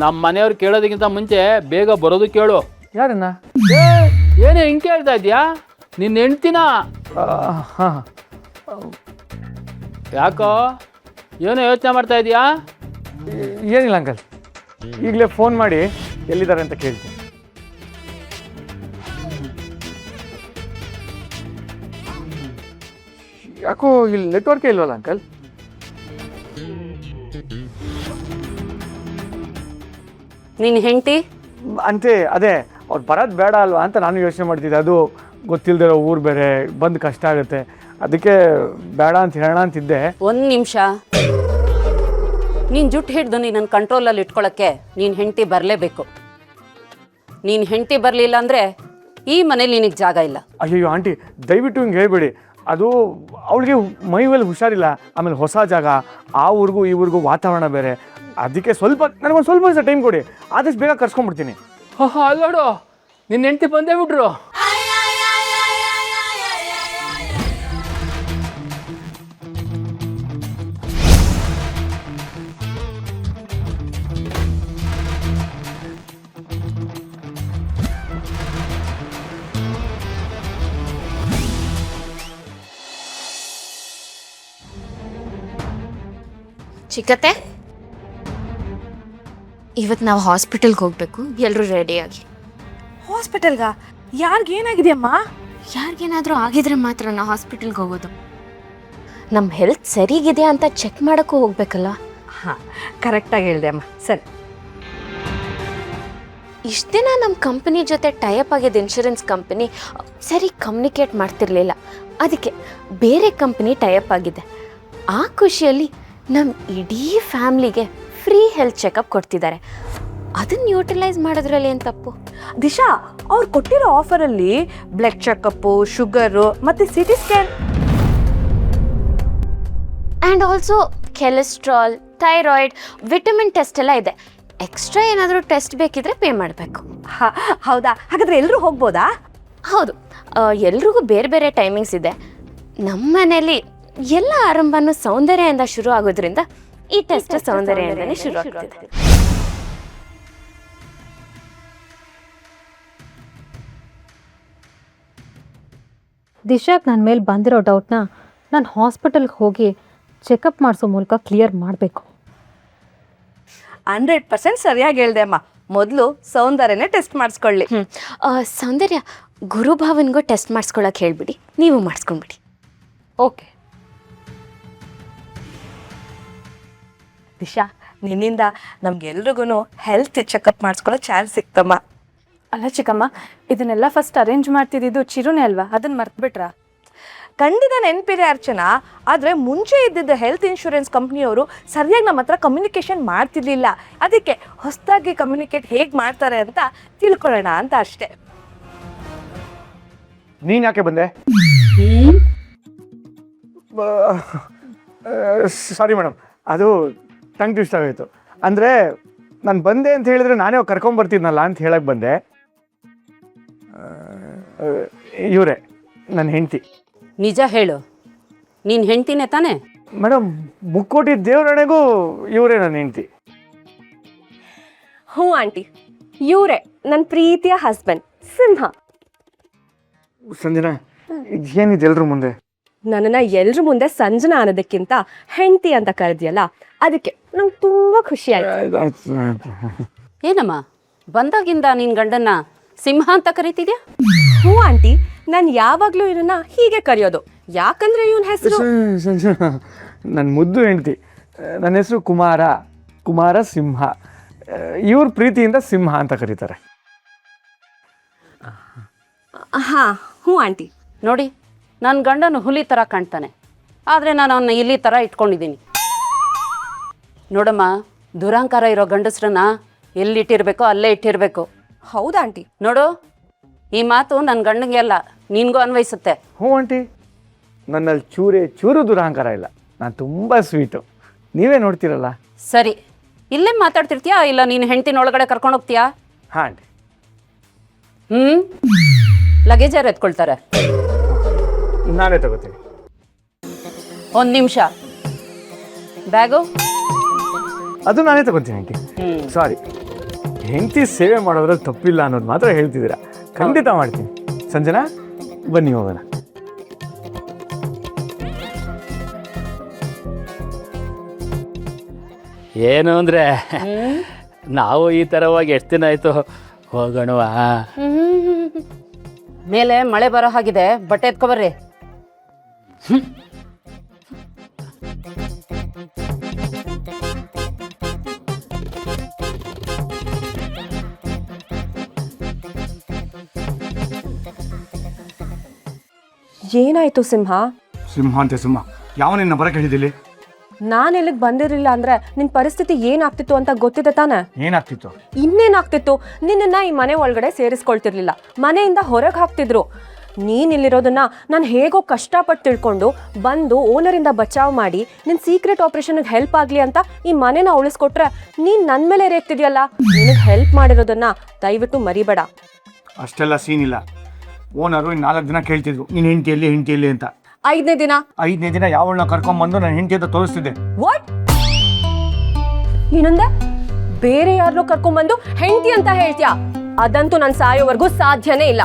ನಮ್ಮ ಮನೆಯವ್ರು ಕೇಳೋದಕ್ಕಿಂತ ಮುಂಚೆ ಬೇಗ ಬರೋದು ಕೇಳು. ಯಾರನ್ನ? ಏನೇ ಹಿಂಗೆ ಕೇಳ್ತಾ ಇದೆಯಾ? ನಿನ್ನ ಹೆಂಡ್ತಿನ? ಹಾಂ. ಯಾಕೋ ಏನೋ ಯೋಚನೆ ಮಾಡ್ತಾ ಇದೀಯಾ? ಏನಿಲ್ಲ ಅಂಕಲ್, ಈಗಲೇ ಫೋನ್ ಮಾಡಿ ಎಲ್ಲಿದ್ದಾರೆ ಅಂತ ಕೇಳ್ತೀನಿ. ಯಾಕೋ ಇಲ್ಲಿ ನೆಟ್ವರ್ಕೇ ಇಲ್ವಲ್ಲ ಅಂಕಲ್? ನಿನ್ನ ಹೆಂಡತಿ ಅಂತೆ ಅದೇ ಅವ್ರು ಬರೋದು ಬೇಡ ಅಲ್ವಾ ಅಂತ ನಾನು ಯೋಚನೆ ಮಾಡ್ತಿದ್ದೆ. ಅದು ಗೊತ್ತಿಲ್ದಿರೋ ಊರು ಬೇರೆ, ಬಂದು ಕಷ್ಟ ಆಗುತ್ತೆ, ಅದಕ್ಕೆ ಬೇಡ ಅಂತ ಹೇಳೋಣ ಅಂತಿದ್ದೆ. ಒಂದು ನಿಮಿಷ, ನೀನು ಜುಟ್ಟು ಹಿಡ್ದು ನೀನು ಕಂಟ್ರೋಲಲ್ಲಿ ಇಟ್ಕೊಳ್ಳೋಕ್ಕೆ ನೀನು ಹೆಂಡತಿ ಬರಲೇಬೇಕು. ನೀನು ಹೆಂಡತಿ ಬರಲಿಲ್ಲ ಅಂದರೆ ಈ ಮನೇಲಿ ನಿನಗೆ ಜಾಗ ಇಲ್ಲ. ಅಯ್ಯೋ ಆಂಟಿ, ದಯವಿಟ್ಟು ಹಿಂಗೆ ಹೇಳ್ಬೇಡಿ. ಅದು ಅವಳಿಗೆ ಮೈಮೇಲೆ ಹುಷಾರಿಲ್ಲ, ಆಮೇಲೆ ಹೊಸ ಜಾಗ, ಆ ಊರಿಗೂ ಈ ಊರಿಗೂ ವಾತಾವರಣ ಬೇರೆ, ಅದಕ್ಕೆ ನನಗೊಂದು ಸ್ವಲ್ಪ ದಿವಸ ಟೈಮ್ ಕೊಡಿ, ಆದಷ್ಟು ಬೇಗ ಕರ್ಸ್ಕೊಂಡ್ಬಿಡ್ತೀನಿ. ಅಲ್ಲೋಡು, ನಿನ್ನ ಹೆಂಡ್ತಿ ಬಂದೇ ಬಿಟ್ರು. ಚಿಕ್ಕತ್ತೆ, ಇವತ್ತು ನಾವು ಹಾಸ್ಪಿಟಲ್ಗೆ ಹೋಗಬೇಕು, ಎಲ್ಲರೂ ರೆಡಿಯಾಗಿ. ಹಾಸ್ಪಿಟಲ್ಗ? ಯಾರಿಗೇನಾಗಿದೆಯಮ್ಮ? ಯಾರಿಗೇನಾದರೂ ಆಗಿದ್ರೆ ಮಾತ್ರ ನಾವು ಹಾಸ್ಪಿಟಲ್ಗೆ ಹೋಗೋದು. ನಮ್ಮ ಹೆಲ್ತ್ ಸರಿಗಿದೆ ಅಂತ ಚೆಕ್ ಮಾಡೋಕ್ಕೂ ಹೋಗ್ಬೇಕಲ್ಲ. ಹಾಂ, ಕರೆಕ್ಟಾಗಿ ಹೇಳಿದೆ ಅಮ್ಮ. ಸರಿ, ಇಷ್ಟು ದಿನ ನಮ್ಮ ಕಂಪನಿ ಜೊತೆ ಟೈಅಪ್ ಆಗಿದ್ದ ಇನ್ಶೂರೆನ್ಸ್ ಕಂಪನಿ ಸರಿ ಕಮ್ಯುನಿಕೇಟ್ ಮಾಡ್ತಿರ್ಲಿಲ್ಲ, ಅದಕ್ಕೆ ಬೇರೆ ಕಂಪನಿ ಟೈಅಪ್ ಆಗಿದೆ. ಆ ಖುಷಿಯಲ್ಲಿ ನಮ್ಮ ಇಡೀ ಫ್ಯಾಮ್ಲಿಗೆ ಫ್ರೀ ಹೆಲ್ತ್ ಚೆಕಪ್ ಕೊಡ್ತಿದ್ದಾರೆ. ಅದನ್ನು ಯೂಟಿಲೈಸ್ ಮಾಡೋದ್ರಲ್ಲಿ ಏನು ತಪ್ಪು? ದಿಶಾ, ಅವ್ರು ಕೊಟ್ಟಿರೋ ಆಫರಲ್ಲಿ ಬ್ಲಡ್ ಚೆಕಪ್ಪು, ಶುಗರು ಮತ್ತು CT scan and also cholesterol, thyroid, vitamin test ಎಲ್ಲ ಇದೆ. ಎಕ್ಸ್ಟ್ರಾ ಏನಾದರೂ ಟೆಸ್ಟ್ ಬೇಕಿದ್ರೆ ಪೇ ಮಾಡಬೇಕು. ಹೌದಾ? ಹಾಗಾದರೆ ಎಲ್ಲರೂ ಹೋಗ್ಬೋದಾ? ಹೌದು, ಎಲ್ರಿಗೂ ಬೇರೆ ಬೇರೆ ಟೈಮಿಂಗ್ಸ್ ಇದೆ. ನಮ್ಮ ಮನೇಲಿ ಎಲ್ಲ ಆರಂಭನೂ ಸೌಂದರ್ಯದಿಂದ ಶುರು ಆಗೋದ್ರಿಂದ ಈ ಟೆಸ್ಟ್ ಸೌಂದರ್ಯದಿಂದನೇ ಶುರು ಆಗ್ತಿದೆ. ದಿಶಾಕ್ ನನ್ನ ಮೇಲೆ ಬಂದಿರೋ ಡೌಟ್ನ ನಾನು ಹಾಸ್ಪಿಟಲ್ಗೆ ಹೋಗಿ ಚೆಕಪ್ ಮಾಡಿಸೋ ಮೂಲಕ ಕ್ಲಿಯರ್ ಮಾಡಬೇಕು. 100% ಸರಿಯಾಗಿ ಹೇಳಿದೆ ಅಮ್ಮ. ಮೊದಲು ಸೌಂದರ್ಯನೇ ಟೆಸ್ಟ್ ಮಾಡಿಸ್ಕೊಳ್ಳಿ. ಸೌಂದರ್ಯ, ಗುರುಭಾವನ್ಗೂ ಟೆಸ್ಟ್ ಮಾಡಿಸ್ಕೊಳಕ್ಕೆ ಹೇಳಿಬಿಡಿ, ನೀವು ಮಾಡಿಸ್ಕೊಂಡ್ಬಿಡಿ. ಓಕೆ ದಿಶಾ, ನಿನ್ನಿಂದ ನಮ್ಗೆಲ್ರಿಗೂ ಹೆಲ್ತ್ ಚೆಕಪ್ ಮಾಡಿಸ್ಕೊಳ್ಳೋ ಚಾನ್ಸ್ ಸಿಕ್ತಮ್ಮ. ಅಲ್ಲ ಚಿಕ್ಕಮ್ಮ, ಇದನ್ನೆಲ್ಲ ಫಸ್ಟ್ ಅರೇಂಜ್ ಮಾಡ್ತಿದ್ದು ಚಿರುನೇ ಅಲ್ವಾ? ಅದನ್ನು ಮರ್ತ್ಬಿಟ್ರಾ? ಖಂಡಿತ ನೆನಪಿದೆ ಅರ್ಚನಾ, ಆದರೆ ಮುಂಚೆ ಇದ್ದಿದ್ದ ಹೆಲ್ತ್ ಇನ್ಶೂರೆನ್ಸ್ ಕಂಪ್ನಿಯವರು ಸರಿಯಾಗಿ ನಮ್ಮ ಹತ್ರ ಕಮ್ಯುನಿಕೇಷನ್ ಮಾಡ್ತಿರ್ಲಿಲ್ಲ. ಅದಕ್ಕೆ ಹೊಸದಾಗಿ ಕಮ್ಯುನಿಕೇಟ್ ಹೇಗೆ ಮಾಡ್ತಾರೆ ಅಂತ ತಿಳ್ಕೊಳ್ಳೋಣ ಅಂತ ಅಷ್ಟೇ. ನೀನು ಯಾಕೆ ಬಂದೆ? ಸಾರಿ ಮೇಡಮ್, ಅದು ಟಂಗ್ ಟ್ವಿಸ್ಟ್ ಆಗೋಯ್ತು. ಅಂದರೆ ನಾನು ಬಂದೆ ಅಂತ ಹೇಳಿದ್ರೆ ನಾನೇ ಕರ್ಕೊಂಬರ್ತಿದ್ನಲ್ಲ ಅಂತ ಹೇಳಕ್ಕೆ ಬಂದೆ. ಇವರೇ ನನ್ನ ಹೆಂಡತಿ. ನಿಜ ಹೇಳು, ನೀನು ಹೆಂಡ್ತಿನೇ ತಾನೇ? ಮೇಡಮ್, ಮುಕ್ಕೋಟಿ ದೇವರಣೆಗೂ ಇವರೇ ನನ್ನ ಹೆಂಡತಿ. ಹ್ಞೂ ಆಂಟಿ, ಇವರೇ ನನ್ನ ಪ್ರೀತಿಯ ಹಸ್ಬೆಂಡ್ ಸಿಂಹ. ಸಂಜನಾ, ಏನಿದೆ ಎಲ್ರ ಮುಂದೆ? ನನ್ನನ್ನು ಎಲ್ರ ಮುಂದೆ ಸಂಜನಾ ಅನ್ನೋದಕ್ಕಿಂತ ಹೆಂಡತಿ ಅಂತ ಕರೆದಿಯಲ್ಲ, ಅದಕ್ಕೆ ನಂಗೆ ತುಂಬ ಖುಷಿ ಆಯ್ತು. ಏನಮ್ಮ, ಬಂದಾಗಿಂದ ನಿನ್ನ ಗಂಡನ್ನ ಸಿಂಹ ಅಂತ ಕರಿತಿದ್ಯಾ? ಹ್ಞೂ ಆಂಟಿ, ನಾನು ಯಾವಾಗಲೂ ಇವನ್ನ ಹೀಗೆ ಕರೆಯೋದು, ಯಾಕಂದ್ರೆ ಇವನ ಹೆಸರು. ಸಂಜನಾ, ನನ್ನ ಮುದ್ದು ಹೆಂಡತಿ. ನನ್ನ ಹೆಸರು ಕುಮಾರ ಸಿಂಹ. ಇವ್ರ ಪ್ರೀತಿಯಿಂದ ಸಿಂಹ ಅಂತ ಕರೀತಾರೆ. ಹಾಂ, ಹ್ಞೂ ಆಂಟಿ. ನೋಡಿ, ನನ್ನ ಗಂಡನು ಹುಲಿ ಥರ ಕಾಣ್ತಾನೆ, ಆದರೆ ನಾನು ಅವನ್ನ ಇಲ್ಲಿ ಥರ ಇಟ್ಕೊಂಡಿದ್ದೀನಿ. ನೋಡಮ್ಮ, ದುರಾಂಕಾರ ಇರೋ ಗಂಡಸ್ರನ್ನ ಎಲ್ಲಿಟ್ಟಿರ್ಬೇಕೋ ಅಲ್ಲೇ ಇಟ್ಟಿರಬೇಕು. ಹೌದಾ ಆಂಟಿ? ನೋಡು, ಈ ಮಾತು ನನ್ನ ಗಂಡಂಗೆ ಅಲ್ಲ, ನಿನಗೂ ಅನ್ವಯಿಸುತ್ತೆ. ಹ್ಞೂ ಆಂಟಿ, ನನ್ನಲ್ಲಿ ಚೂರು ದುರಹಂಕಾರ ಇಲ್ಲ. ನಾನು ತುಂಬ ಸ್ವೀಟು, ನೀವೇ ನೋಡ್ತೀರಲ್ಲ. ಸರಿ, ಇಲ್ಲೇ ಮಾತಾಡ್ತಿರ್ತೀಯಾ ಇಲ್ಲ ನೀನು ಹೆಂಡ್ತಿನ ಒಳಗಡೆ ಕರ್ಕೊಂಡು ಹೋಗ್ತೀಯಾ? ಹಾಂ ಆಂಟಿ. ಲಗೇಜ್ ಯಾರು ಎತ್ಕೊಳ್ತಾರೆ? ನಾನೇ ತಗೋತೀನಿ. ಒಂದು ನಿಮಿಷ, ಬ್ಯಾಗು ಅದು ನಾನೇ ತಗೊತೀನಿ ಆಂಟಿ. ಸಾರಿ, ಹೆಂಡತಿ ಸೇವೆ ಮಾಡೋದ್ರಲ್ಲಿ ತಪ್ಪಿಲ್ಲ ಅನ್ನೋದು ಮಾತ್ರ ಹೇಳ್ತಿದ್ದೀರಾ. ಖಂಡಿತ ಮಾಡ್ತೀನಿ. ಸಂಜನಾ, ಬನ್ನಿ ಹೋಗೋಣ. ಏನು ಅಂದರೆ ನಾವು ಈ ಥರವಾಗಿ ಎಷ್ಟು ದಿನ ಆಯಿತು, ಹೋಗೋಣವಾ? ಮೇಲೆ ಮಳೆ ಬರೋ ಹಾಗಿದೆ, ಬಟ್ಟೆ ಎತ್ಕೊಬರ್ರಿ. ಏನಾಯ್ತು ಸಿಂಹ? ಸಿಂಹ ಅಂತೆ ಸಿಂಹ, ಯಾವ ನಿನ್ನ ಬರಕ್ಕೆ ಹೇಳಿದಿಲ್ಲಿ? ನಾನು ಇಲ್ಲಿಗೆ ಬಂದಿರಲಿಲ್ಲ ಅಂದ್ರೆ ನಿನ್ನ ಪರಿಸ್ಥಿತಿ ಏನಾಗ್ತಿತ್ತು ಅಂತ ಗೊತ್ತಿದೆ ತಾನೆ? ಏನಾಗ್ತಿತ್ತು? ಇನ್ನೇನಾಗ್ತಿತ್ತು, ನಿನ್ನನ್ನು ಈ ಮನೆ ಒಳಗಡೆ ಸೇರಿಸ್ಕೊಳ್ತಿರ್ಲಿಲ್ಲ, ಮನೆಯಿಂದ ಹೊರಗೆ ಹಾಕ್ತಿದ್ರು. ನೀನು ಇಲ್ಲಿರೋದನ್ನ ನಾನು ಹೇಗೋ ಕಷ್ಟಪಟ್ಟು ತಿಳ್ಕೊಂಡು ಬಂದು ಓನರಿಂದ ಬಚಾವ್ ಮಾಡಿ ನಿನ್ನ ಸೀಕ್ರೆಟ್ ಆಪರೇಷನ್ಗೆ ಹೆಲ್ಪ್ ಆಗಲಿ ಅಂತ ಈ ಮನೆನ ಉಳಿಸ್ಕೊಟ್ರೆ ನೀನು ನನ್ನ ಮೇಲೆ ರೇಗ್ತಿದ್ಯಲ್ಲ. ನಿನಗೆ ಹೆಲ್ಪ್ ಮಾಡಿರೋದನ್ನ ದಯವಿಟ್ಟು ಮರಿಬೇಡ. ಅಷ್ಟೆಲ್ಲ ಸೀನ್ ಇಲ್ಲ. ಓನರು ಇನ್ನು 4 ದಿನ ಕೇಳ್ತಿದ್ರು, ನೀನು ಹೆಂಡತಿಯಲ್ಲಿ ಅಂತ. 5ನೇ ದಿನ? 5ನೇ ದಿನ ಯಾವಳನ್ನ ಕರ್ಕೊಂಡ್ಬಂದು ನನ್ನ ಹೆಂಡತಿ ಅಂತ ತೋರಿಸ್ತಿದ್ದೆ. ವಾಟ್? ಏನಂದೆ? ಬೇರೆ ಯಾರನ್ನೋ ಕರ್ಕೊಂಡ್ಬಂದು ಹೆಂಡತಿ ಅಂತ ಹೇಳ್ತೀಯಾ? ಅದಂತೂ ನಾನು ಸಾಯೋವರೆಗೂ ಸಾಧ್ಯನೇ ಇಲ್ಲ.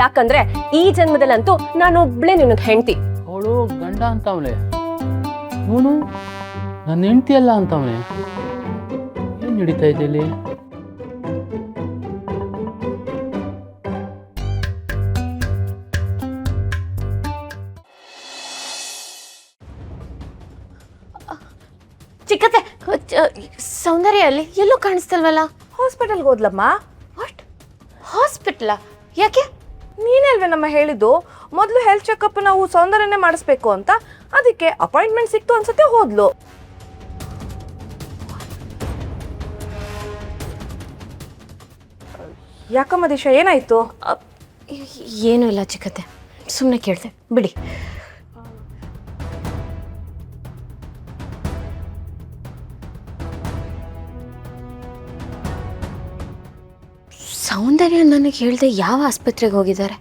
ಯಾಕಂದ್ರೆ ಈ ಜನ್ಮದಲ್ಲಂತೂ ನಾನೊಬ್ಳೆ ನಿನಗೆ ಹೆಂಡತಿ. ಅವಳು ಗಂಡ ಅಂತವಳೆ, ಇವನು ನನ್ನ ಹೆಂಡತಿ ಅಲ್ಲ ಅಂತವನೆ. ಏನು ನಡೀತಾ ಇದೆ ಇಲ್ಲಿ? ಚಿಕ್ಕತ್ತೆ, ಸೌಂದರ್ಯ ಅಲ್ಲಿ ಎಲ್ಲೂ ಕಾಣಿಸ್ತಲ್ವಲ್ಲ? ಹಾಸ್ಪಿಟಲ್ಗೆ ಹೋದ್ಲಮ್ಮ. ವಾಟ್? ಹಾಸ್ಪಿಟ್ಲಾ? ಯಾಕೆ? ನೀನೇ ಅಲ್ವೇ ನಮ್ಮ ಹೇಳಿದ್ದು ಮೊದಲು ಹೆಲ್ತ್ ಚೆಕಪ್ ನಾವು ಸೌಂದರ್ಯನೇ ಮಾಡಿಸ್ಬೇಕು ಅಂತ. ಅದಕ್ಕೆ ಅಪಾಯಿಂಟ್ಮೆಂಟ್ ಸಿಕ್ತು ಅನ್ಸುತ್ತೆ, ಹೋದ್ಲು. ಯಾಕಮ್ಮ ದಿಶಾ, ಏನಾಯ್ತು? ಏನೂ ಇಲ್ಲ ಚಿಕ್ಕತ್ತೆ, ಸುಮ್ಮನೆ ಕೇಳಿದೆ ಬಿಡಿ. ಸೌಂದರ್ಯ ನನಗೆ ಹೇಳ್ದೆ ಯಾವ ಆಸ್ಪತ್ರೆಗೆ ಹೋಗಿದ್ದಾರೆ?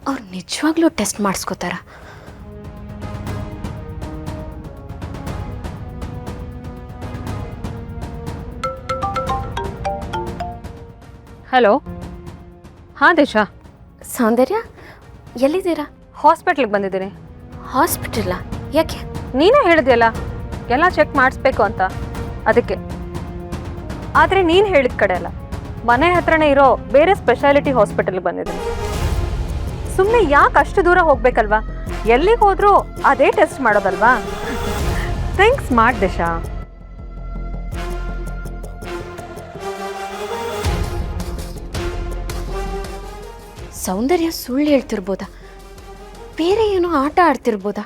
ಅವ್ರು ನಿಜವಾಗ್ಲೂ ಟೆಸ್ಟ್ ಮಾಡಿಸ್ಕೋತಾರ? ಹಲೋ, ಹಾಂ ದಿಶಾ, ಸೌಂದರ್ಯ ಎಲ್ಲಿದ್ದೀರಾ? ಹಾಸ್ಪಿಟ್ಲಿಗೆ ಬಂದಿದ್ದೀನಿ. ಹಾಸ್ಪಿಟಲ್ಲ? ಯಾಕೆ? ನೀನೇ ಹೇಳಿದೆಯಲ್ಲ ಎಲ್ಲ ಚೆಕ್ ಮಾಡಿಸ್ಬೇಕು ಅಂತ, ಅದಕ್ಕೆ. ಆದರೆ ನೀನು ಹೇಳಿದ ಕಡೆ ಅಲ್ಲ, ಮನೆ ಹತ್ರನೇ ಇರೋ ಬೇರೆ ಸ್ಪೆಷಾಲಿಟಿ ಹಾಸ್ಪಿಟಲ್ಗೆ ಬಂದಿದ್ದೀನಿ. ಸುಮ್ಮನೆ ಯಾಕೆ ಅಷ್ಟು ದೂರ ಹೋಗ್ಬೇಕಲ್ವಾ? ಎಲ್ಲಿಗೆ ಹೋದರೂ ಅದೇ ಟೆಸ್ಟ್ ಮಾಡೋದಲ್ವಾ? ಥ್ಯಾಂಕ್ಸ್ ಮಾಡಿ ದಿಶಾ. ಸೌಂದರ್ಯ ಸುಳ್ಳು ಹೇಳ್ತಿರ್ಬೋದಾ? ಬೇರೆ ಏನೋ ಆಟ ಆಡ್ತಿರ್ಬೋದಾ?